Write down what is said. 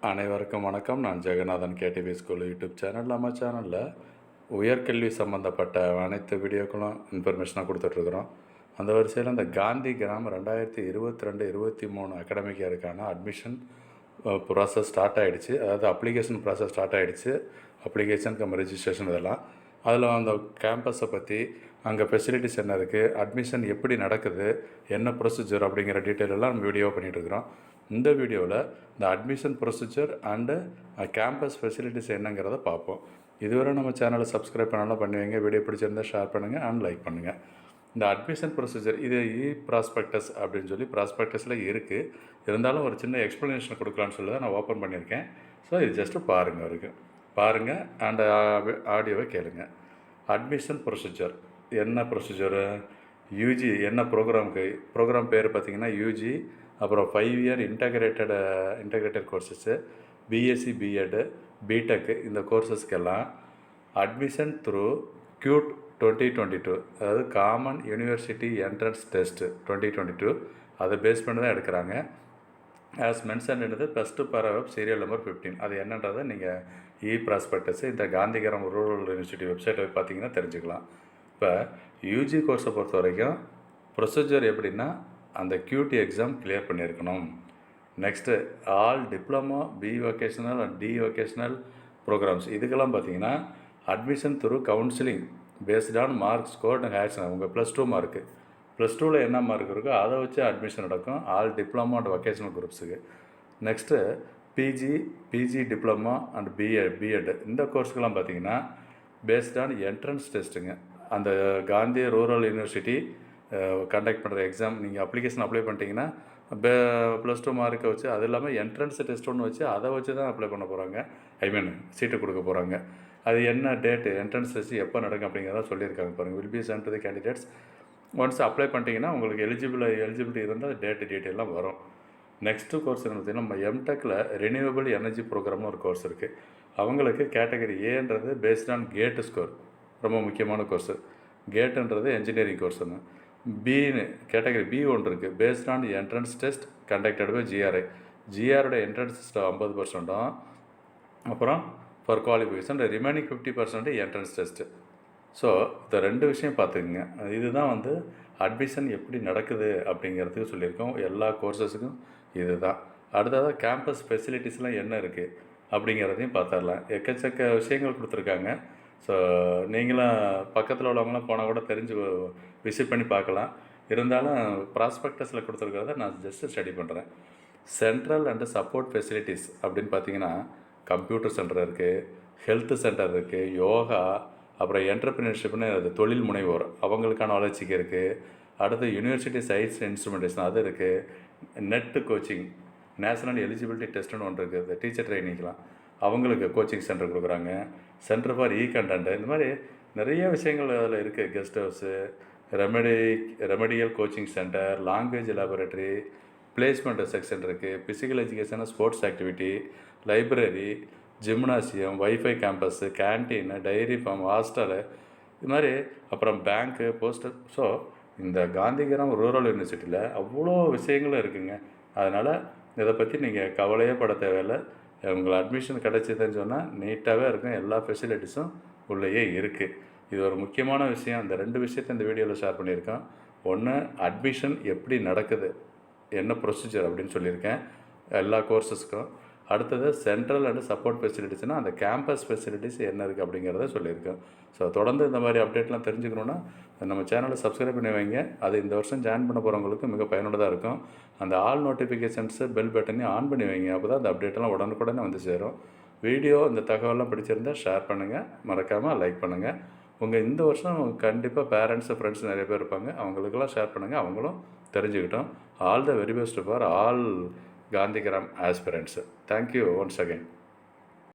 அனைவருக்கும் வணக்கம். நான் Jeganathan KDV school YouTube channel. நம்ம சேனலில் உயர்கல்வி சம்மந்தப்பட்ட அனைத்து வீடியோக்களும் இன்ஃபர்மேஷனாக கொடுத்துட்ருக்குறோம். அந்த வரிசையில் இந்த காந்திகிராம் 2022-23 அகாடமிக் இயருக்கான அட்மிஷன் ப்ராசஸ் ஸ்டார்ட் ஆகிடுச்சு. அதாவது அப்ளிகேஷன் ப்ராசஸ் ஸ்டார்ட் ஆகிடுச்சு. அப்ளிகேஷன் கம் ரெஜிஸ்ட்ரேஷன் இதெல்லாம். அதில் அந்த கேம்பஸை பற்றி, அங்கே ஃபெசிலிட்டிஸ் என்ன இருக்குது, அட்மிஷன் எப்படி நடக்குது, என்ன ப்ரொசீஜர் அப்படிங்கிற டீட்டெயில் எல்லாம் நம்ம வீடியோ பண்ணிகிட்ருக்குறோம். இந்த வீடியோவில் இந்த admission procedure and campus facilities என்னங்கிறத பார்ப்போம். இதுவரை நம்ம சேனலை சப்ஸ்கிரைப் பண்ணாலும் பண்ணுவீங்க. வீடியோ பிடிச்சிருந்தால் ஷேர் பண்ணுங்கள் அண்ட் லைக் பண்ணுங்கள். இந்த அட்மிஷன் ப்ரொசீஜர் இது ப்ராஸ்பெக்டஸ் அப்படின்னு சொல்லி ப்ராஸ்பெக்டஸில் இருக்குது. இருந்தாலும் ஒரு சின்ன எக்ஸ்ப்ளனேஷன் கொடுக்கலான்னு சொல்லி தான் நான் ஓப்பன் பண்ணியிருக்கேன். ஸோ இது ஜஸ்ட்டு பாருங்கள் அண்ட் ஆடியோவை கேளுங்க. அட்மிஷன் ப்ரொசீஜர் என்ன ப்ரொசீஜரு, யூஜி என்ன ப்ரோக்ராம் பேர் பார்த்திங்கன்னா யூஜி, அப்புறம் 5 year integrated courses, BSc BEd BTech, இந்த கோர்சஸ்க்கெல்லாம் அட்மிஷன் த்ரூ க்யூட் 2022, அதாவது காமன் யூனிவர்சிட்டி என்ட்ரன்ஸ் டெஸ்ட்டு 2022, அதை பேஸ் பண்ணி தான் எடுக்கிறாங்க. ஆஸ் மென்ஷன் என்னது ஃபஸ்ட்டு பேராகிராஃப் சீரியல் நம்பர் 15. அது என்னன்றதை நீங்கள் ப்ராஸ்பெக்டஸ் இந்த காந்திகிராம் ரூரல் யூனிவர்சிட்டி வெப்சைட்டில் பார்த்தீங்கன்னா தெரிஞ்சுக்கலாம். இப்போ யூஜி கோர்ஸை பொறுத்த வரைக்கும் ப்ரொசீஜர் எப்படின்னா, அந்த QT எக்ஸாம் கிளியர் பண்ணியிருக்கணும். Next all diploma, B vocational and D vocational programs, இதுக்கெல்லாம் பார்த்தீங்கன்னா admission through counselling based on mark scored and ஹேக்ஷன். உங்கள் +2 மார்க்கு, +2ல் என்ன மார்க் இருக்கோ அதை வச்சு அட்மிஷன் நடக்கும் ஆல் டிப்ளமோ அண்ட் வொகேஷ்னல் குரூப்ஸுக்கு. Next PG diploma and BEd இந்த கோர்ஸுக்கெல்லாம் பார்த்தீங்கன்னா பேஸ்ட் ஆன் என்ட்ரன்ஸ் டெஸ்ட்டுங்க. அந்த காந்தி ரூரல் யூனிவர்சிட்டி கண்டக்ட் பண்ணுற எக்ஸாம், நீங்கள் அப்ளிகேஷன் அப்ளை பண்ணிட்டீங்கன்னா +2 மார்க்கை வச்சு, அது இல்லாமல் என்ட்ரன்ஸ் டெஸ்ட் ஒன்று வச்சு அதை வச்சு தான் அப்ளை பண்ண போகிறாங்க. சீட்டு கொடுக்க போகிறாங்க. அது என்ன டேட்டு, என்ட்ரன்ஸ் டெஸ்ட் எப்போ நடக்கும் அப்படிங்கிறத சொல்லியிருக்காங்க பாருங்கள். Will be sent to the candidates. Once apply பண்ணிட்டீங்கன்னா உங்களுக்கு எலிஜிபிலிட்டி இருந்தால் டீட்டெயிலாம் வரும். நெக்ஸ்ட்டு கோர்ஸ் என்ன பார்த்தீங்கன்னா, நம்ம எம்டெக்கில் ரினியூவபிள் எனர்ஜி ப்ரோக்ராம்னு ஒரு கோர்ஸ் இருக்குது. அவங்களுக்கு கேட்டகரி ஏன்றது பேஸ்ட் ஆன் கேட்டு ஸ்கோர், ரொம்ப முக்கியமான கோர்ஸு. கேட்டுன்றது என்ஜினியரிங் கோர்ஸுன்னு. பின்னு கேட்டகரி பி ஒன்று இருக்குது, based on entrance test conducted by ஜிஆரோட என்ட்ரன்ஸ் டெஸ்ட் 50%, அப்புறம் for qualification remaining 50% entrance test. So இந்த 2 விஷயம் பார்த்துக்குங்க. இதுதான் அட்மிஷன் எப்படி நடக்குது அப்படிங்கிறதுக்கு சொல்லியிருக்கோம். எல்லா கோர்சஸுக்கும் இது தான். அடுத்ததாக கேம்பஸ் ஃபெசிலிட்டிஸ்லாம் என்ன இருக்குது அப்படிங்கிறதையும் பார்த்துடலாம். எக்கச்சக்க விஷயங்கள் கொடுத்துருக்காங்க. ஸோ நீங்களும் பக்கத்தில் உள்ளவங்களாம் போனால் கூட விசிட் பண்ணி பார்க்கலாம். இருந்தாலும் ப்ராஸ்பெக்டஸில் கொடுத்துருக்கிறத நான் ஜஸ்ட்டு ஸ்டடி பண்ணுறேன். சென்ட்ரல் அண்டு சப்போர்ட் ஃபெசிலிட்டிஸ் அப்படின்னு பார்த்தீங்கன்னா, கம்ப்யூட்டர் சென்டர் இருக்குது, ஹெல்த் சென்டர் இருக்குது, யோகா, அப்புறம் என்டர்பிரினர்ஷிப்னு அது தொழில் முனைவோர் அவங்களுக்கான வளர்ச்சிக்கு இருக்குது. அடுத்து யூனிவர்சிட்டி சயின்ஸ் இன்ஸ்ட்ருமெண்டேஷன் அது இருக்குது. நெட்டு கோச்சிங், நேஷனல் எலிஜிபிலிட்டி டெஸ்ட்டுன்னு ஒன்று இருக்குது, டீச்சர் ட்ரைனிங்லாம் அவங்களுக்கு கோச்சிங் சென்டர் கொடுக்குறாங்க. சென்டர் ஃபார் கண்டென்ட், இந்த மாதிரி நிறைய விஷயங்கள் அதில் இருக்குது. Guest house, remedial coaching centre, language laboratory, placement section இருக்குது, physical education, sports activity, library, gymnasium, wifi campus, canteen, dairy farm, hostel, இது மாதிரி அப்புறம் பேங்க்கு, போஸ்டல். ஸோ இந்த காந்திகிராம் ரூரல் யூனிவர்சிட்டியில் அவ்வளோ விஷயங்களும் இருக்குதுங்க. அதனால் இதை பற்றி நீங்கள் கவலையே பட தேவையில்லை. உங்களுக்கு அட்மிஷன் கிடச்சிதுன்னு சொன்னால் நீட்டாகவே இருக்கும். எல்லா ஃபெசிலிட்டிஸும் உள்ளேயே இருக்குது. இது ஒரு முக்கியமான விஷயம். இந்த 2 விஷயத்தை இந்த வீடியோவில் ஷேர் பண்ணியிருக்கேன். ஒன்று, அட்மிஷன் எப்படி நடக்குது, என்ன ப்ரொசீஜர் அப்படின்னு சொல்லியிருக்கேன் எல்லா கோர்சஸ்க்கும். அடுத்தது சென்ட்ரல் அண்டு சப்போர்ட் ஃபெசிலிட்டிஸ்னால் அந்த கேம்பஸ் ஃபெசிலிட்டிஸ் என்ன இருக்குது அப்படிங்கிறத சொல்லியிருக்கேன். ஸோ தொடர்ந்து இந்த மாதிரி அப்டேட்லாம் தெரிஞ்சுக்கணுன்னா நம்ம சேனலை சப்ஸ்கிரைப் பண்ணி வைங்க. அது இந்த வருஷம் ஜாயின் பண்ண போகிறவங்களுக்கு மிக பயனுள்ளதாக இருக்கும். அந்த ஆல் நோட்டிஃபிகேஷன்ஸு பெல் பட்டனையும் ஆன் பண்ணி வைங்க. அப்போ தான் அந்த அப்டேட்டெல்லாம் உடனுக்குடனே வந்து சேரும். வீடியோ இந்த தகவலாம் பிடிச்சிருந்தால் ஷேர் பண்ணுங்கள், மறக்காமல் லைக் பண்ணுங்கள். இந்த வருஷம் கண்டிப்பாக பேரண்ட்ஸு, ஃப்ரெண்ட்ஸ் நிறைய பேர் இருப்பாங்க, அவங்களுக்கெல்லாம் ஷேர் பண்ணுங்கள், அவங்களும் தெரிஞ்சுக்கிட்டோம். All the very best for all Gandhigram aspirants. Thank you once again.